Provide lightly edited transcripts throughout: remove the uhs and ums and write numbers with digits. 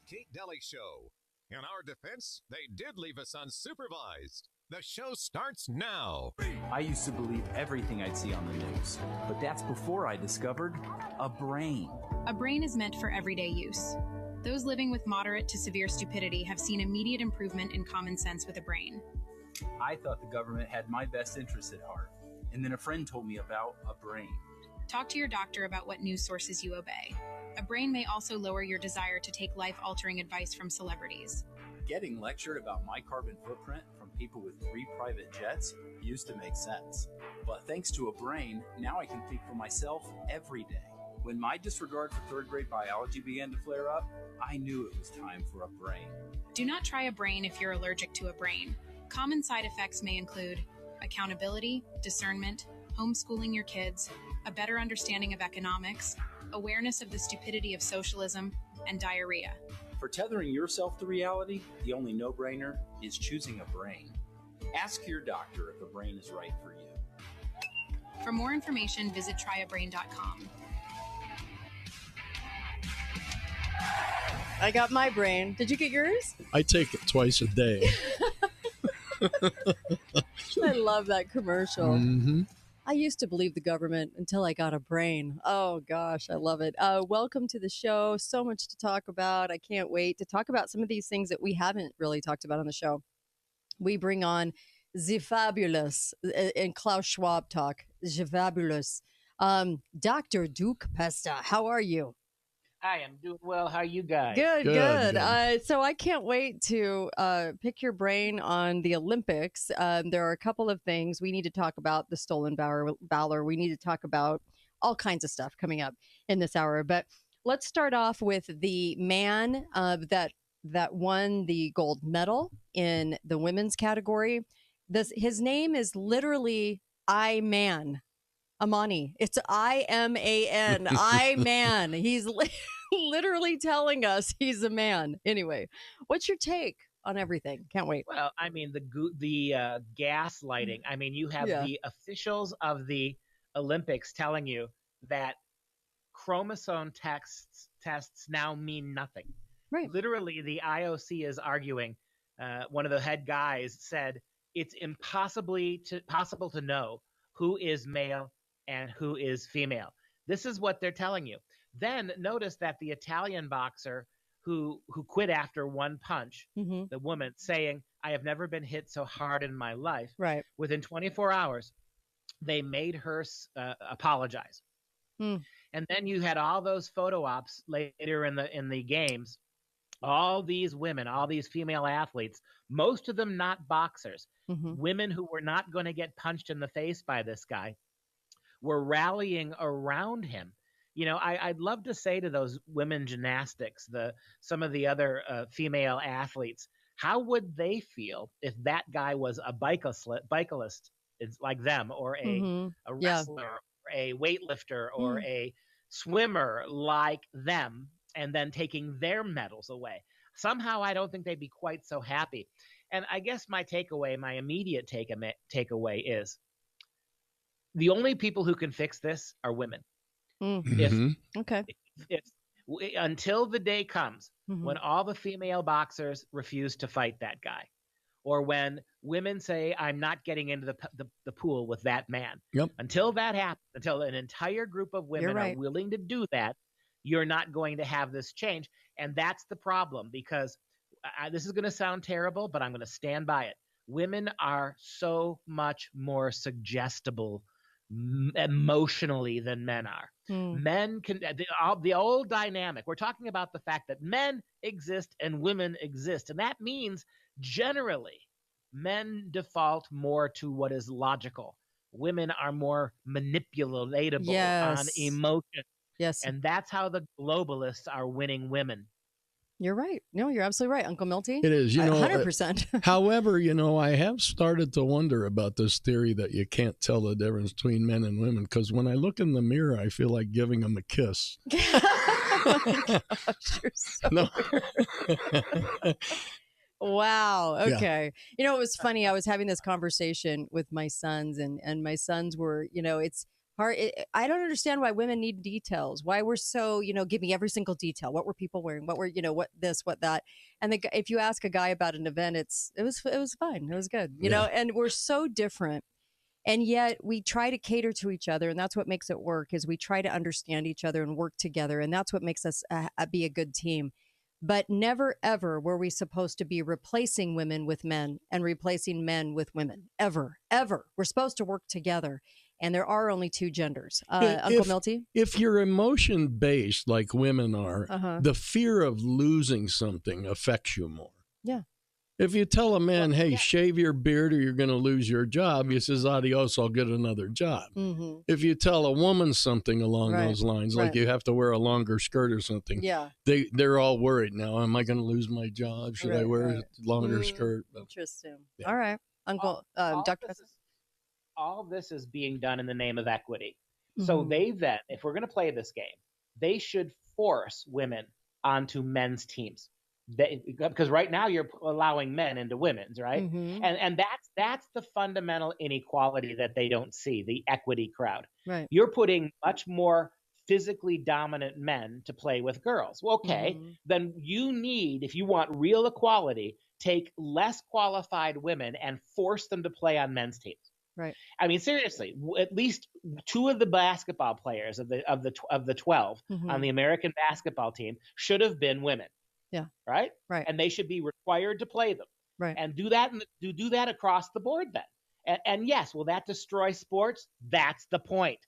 Kate Deli Show. In our defense, they did leave us unsupervised. The show starts now. I used to believe everything I'd see on the news, but that's before I discovered a brain. A brain is meant for everyday use. Those living with moderate to severe stupidity have seen immediate improvement in common sense with a brain. I thought the government had my best interests at heart, and then a friend told me about a brain. Talk to your doctor about what news sources you obey. A brain may also lower your desire to take life-altering advice from celebrities. Getting lectured about my carbon footprint from people with 3 private jets used to make sense. But thanks to a brain, now I can think for myself every day. When my disregard for 3rd grade biology began to flare up, I knew it was time for a brain. Do not try a brain if you're allergic to a brain. Common side effects may include accountability, discernment, homeschooling your kids, a better understanding of economics, awareness of the stupidity of socialism, and diarrhea. For tethering yourself to reality, the only no-brainer is choosing a brain. Ask your doctor if a brain is right for you. For more information, visit tryabrain.com. I got my brain. Did you get yours? I take it twice a day. I love that commercial. Mm-hmm. I used to believe the government until I got a brain. Oh, gosh, I love it. Welcome to the show. So much to talk about. I can't wait to talk about some of these things that we haven't really talked about on the show. We bring on the fabulous, and Klaus Schwab talk, the fabulous, Dr. Duke Pesta. How are you? Hi, I'm doing well. How are you guys? Good. So I can't wait to pick your brain on the Olympics. There are a couple of things we need to talk about. The stolen valor. We need to talk about all kinds of stuff coming up in this hour. But let's start off with the man that won the gold medal in the women's category. His name is literally I-Man. Amani. It's I-M-A-N. I-Man. He's literally telling us he's a man. Anyway, what's your take on everything? Can't wait. Well, I mean, the gaslighting. I mean, you have the officials of the Olympics telling you that chromosome tests now mean nothing. Right. Literally, the IOC is arguing. One of the head guys said it's possible to know who is male and who is female. This is what they're telling you. Then notice that the Italian boxer who quit after one punch, the woman saying, I have never been hit so hard in my life. Right. Within 24 hours, they made her apologize. And then you had all those photo ops later in the games. All these women, all these female athletes, most of them not boxers, women who were not going to get punched in the face by this guy, were rallying around him. You know, I'd love to say to those women gymnastics, some of the other female athletes, how would they feel if that guy was a bicyclist like them, or a wrestler, or a weightlifter, or a swimmer like them, and then taking their medals away? Somehow I don't think they'd be quite so happy. And I guess my immediate takeaway is the only people who can fix this are women. Until the day comes when all the female boxers refuse to fight that guy, or when women say, I'm not getting into the pool with that man. Until that happens, until an entire group of women are willing to do that, you're not going to have this change. And that's the problem, because this is going to sound terrible, but I'm going to stand by it. Women are so much more suggestible emotionally than men are. Men can, the old dynamic, we're talking about the fact that men exist and women exist. And that means generally men default more to what is logical. Women are more manipulatable on emotion. Yes. And that's how the globalists are winning women. You're right. No, you're absolutely right, Uncle Milty. It is, 100%. However, I have started to wonder about this theory that you can't tell the difference between men and women, because when I look in the mirror, I feel like giving them a kiss. Oh my gosh, you're so weird. Wow. Okay. Yeah. It was funny. I was having this conversation with my sons, and my sons were, I don't understand why women need details. Why we're so, give me every single detail. What were people wearing? What were, what this, what that. And if you ask a guy about an event, it was fine. It was good, and we're so different. And yet we try to cater to each other. And that's what makes it work, is we try to understand each other and work together. And that's what makes us be a good team. But never, ever were we supposed to be replacing women with men and replacing men with women. Ever, ever. We're supposed to work together. And there are only two genders. Uncle Milty? If you're emotion-based like women are, the fear of losing something affects you more. Yeah. If you tell a man, hey, shave your beard or you're going to lose your job, he says, adios, I'll get another job. Mm-hmm. If you tell a woman something along those lines, like you have to wear a longer skirt or something, they're all worried now. Am I going to lose my job? Should I wear a longer skirt? Interesting. Yeah. All right. Uncle, Dr. All this is being done in the name of equity. Mm-hmm. So they then, if we're going to play this game, they should force women onto men's teams. Because right now you're allowing men into women's, right? Mm-hmm. And that's the fundamental inequality that they don't see, the equity crowd. Right. You're putting much more physically dominant men to play with girls. Well, okay, then you need, if you want real equality, take less qualified women and force them to play on men's teams. Right. I mean, seriously, at least two of the basketball players of the 12 on the American basketball team should have been women. Yeah. Right. Right. And they should be required to play them. Right. And do that across the board then. And yes, will that destroy sports? That's the point.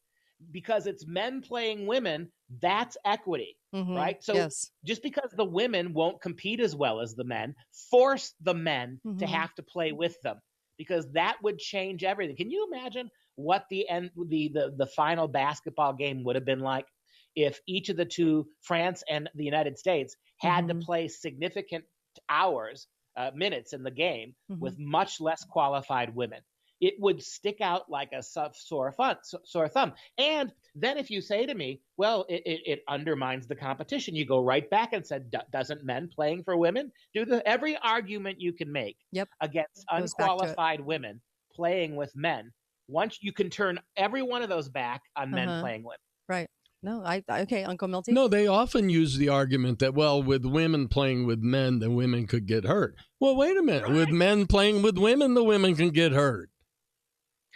Because it's men playing women, that's equity. Right. So just because the women won't compete as well as the men, force the men to have to play with them. Because that would change everything. Can you imagine what the final basketball game would have been like if each of the two, France and the United States, had to play significant hours, minutes in the game with much less qualified women? It would stick out like a sore thumb. And then if you say to me, well, it undermines the competition, you go right back and said, doesn't men playing for women do every argument you can make against unqualified women playing with men? Once you can turn every one of those back on men playing women. Right. No, okay, Uncle Milty. No, they often use the argument that, well, with women playing with men, the women could get hurt. Well, wait a minute. Right. With men playing with women, the women can get hurt.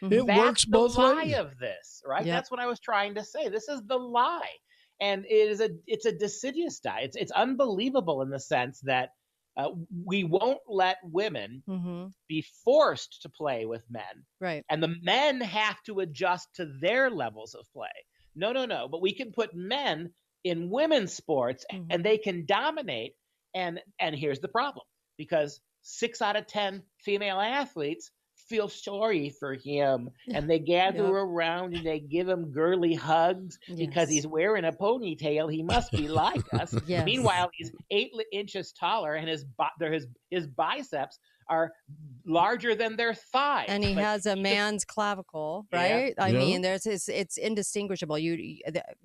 It works both ways. That's the lie of this, right? Yep. That's what I was trying to say. This is the lie. And it's a deciduous lie. It's unbelievable in the sense that we won't let women be forced to play with men. Right. And the men have to adjust to their levels of play. No. But we can put men in women's sports and they can dominate. And here's the problem. Because 6 out of 10 female athletes feel sorry for him, and they gather around and they give him girly hugs because he's wearing a ponytail. He must be like us. Meanwhile, he's 8 inches taller, and his biceps are larger than their thighs. And he has a man's clavicle, right? I mean, it's indistinguishable.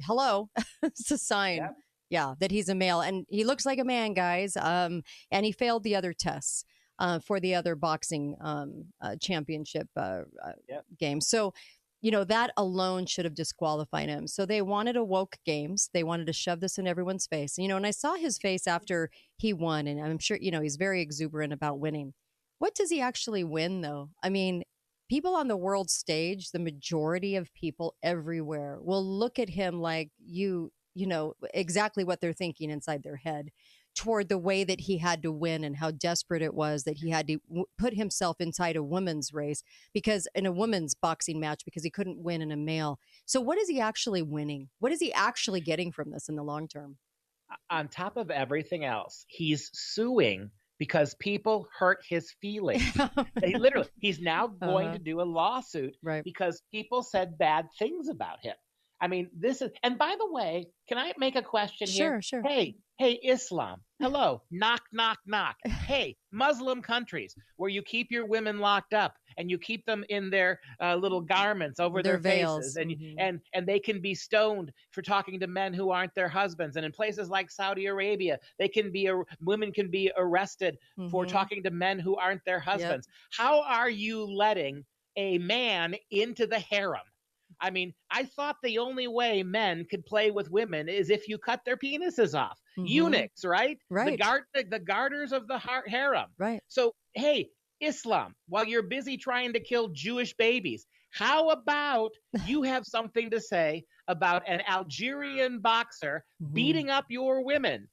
Hello, it's a sign. That he's a male, and he looks like a man, guys. And he failed the other tests. For the other boxing championship game. So, that alone should have disqualified him. So they wanted a woke games. They wanted to shove this in everyone's face. And I saw his face after he won, and I'm sure, he's very exuberant about winning. What does he actually win, though? I mean, people on the world stage, the majority of people everywhere will look at him like exactly what they're thinking inside their head toward the way that he had to win and how desperate it was that he had to put himself inside a women's race because in a women's boxing match because he couldn't win in a male. So what is he actually winning? What is he actually getting from this in the long term? On top of everything else, he's suing because people hurt his feelings. He's now going to do a lawsuit because people said bad things about him. I mean, and by the way, can I make a question here? Sure. Hey, Islam. Hello. Knock, knock, knock. Hey, Muslim countries where you keep your women locked up and you keep them in their little garments over their faces and they can be stoned for talking to men who aren't their husbands. And in places like Saudi Arabia, women can be arrested for talking to men who aren't their husbands. How are you letting a man into the harem I mean, I thought the only way men could play with women is if you cut their penises off. Eunuchs, right? Right. The garters of the harem. Right. So, hey, Islam, while you're busy trying to kill Jewish babies, how about you have something to say about an Algerian boxer beating up your women?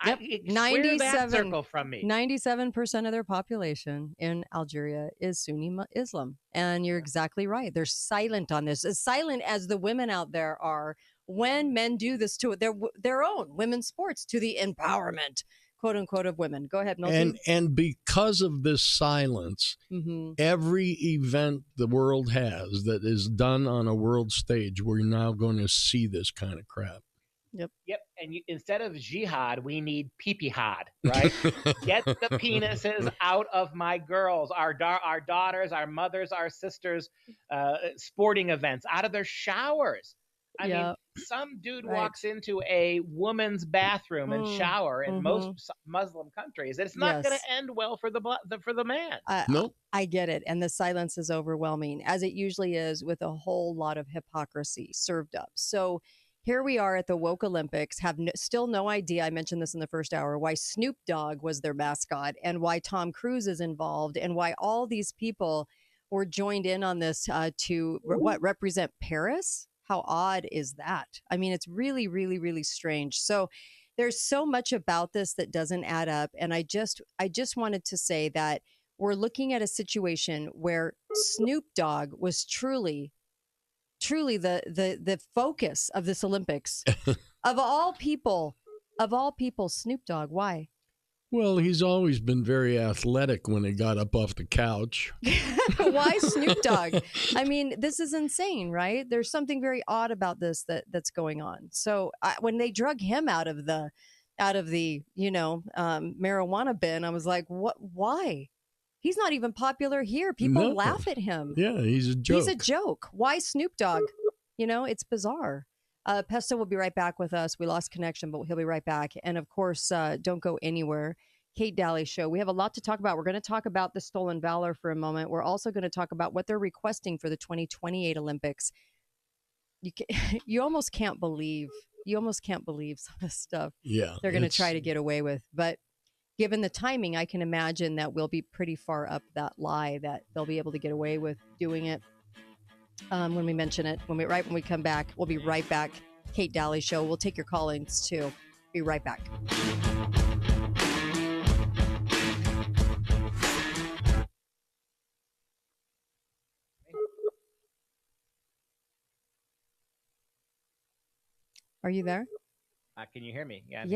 Yep. Square that circle from me. 97% of their population in Algeria is Sunni Islam. And you're exactly right. They're silent on this, as silent as the women out there are when men do this to their own women's sports, to the empowerment, quote unquote, of women. Go ahead, Milton. And because of this silence, every event the world has that is done on a world stage, we're now going to see this kind of crap. Yep. And instead of jihad, we need pee-pee-had, right? Get the penises out of my girls, our daughters, our mothers, our sisters, sporting events, out of their showers. I mean, some dude walks into a woman's bathroom and shower in most Muslim countries. It's not going to end well for the man. Nope. I get it. And the silence is overwhelming, as it usually is, with a whole lot of hypocrisy served up. So here we are at the Woke Olympics, have still no idea, I mentioned this in the first hour, why Snoop Dogg was their mascot and why Tom Cruise is involved and why all these people were joined in on this to represent Paris? How odd is that? I mean, it's really, really, really strange. So there's so much about this that doesn't add up. And I just wanted to say that we're looking at a situation where Snoop Dogg was truly the focus of this Olympics. of all people, Snoop Dogg. Why? Well, he's always been very athletic when he got up off the couch. Why Snoop Dogg? I mean, this is insane, right? There's something very odd about this that's going on. So when they drug him out of the marijuana bin, I was like, what? Why? He's not even popular here. People laugh at him. Yeah, he's a joke. He's a joke. Why Snoop Dogg? It's bizarre. Pesto will be right back with us. We lost connection, but he'll be right back. And of course, don't go anywhere. Kate Daly Show. We have a lot to talk about. We're going to talk about the stolen valor for a moment. We're also going to talk about what they're requesting for the 2028 Olympics. You almost can't believe some of this stuff. Yeah, they're going to try to get away with, but given the timing, I can imagine that we'll be pretty far up that lie that they'll be able to get away with doing it. When we mention it, when we come back, we'll be right back. Kate Daly Show. We'll take your call-ins too. Be right back. Are you there? Can you hear me? Yeah.